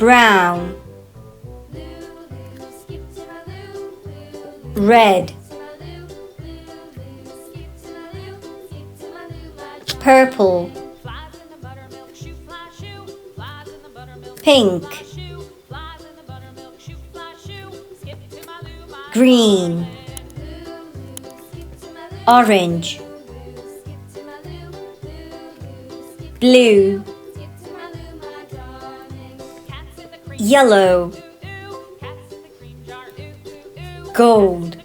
brown, red, purple, pink, green, orange, blue, yellow, gold,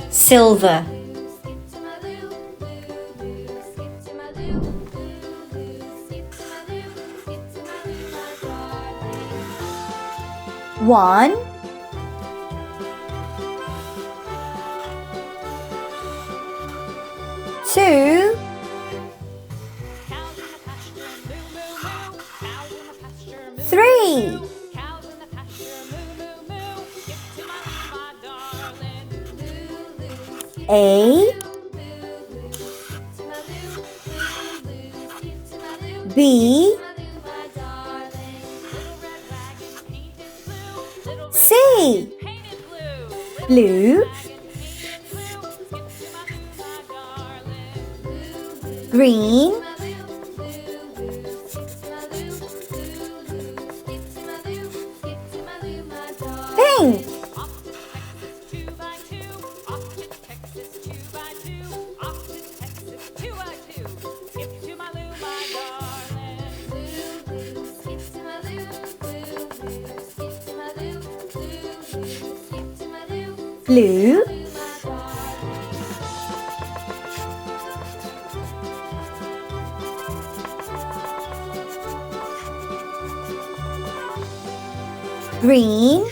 silver, one, two, three, A, B, C, blue, green, pink, blue, green,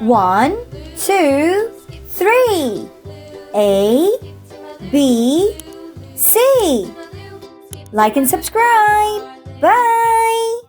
one, two, three, A, B, C. Like and subscribe. Bye.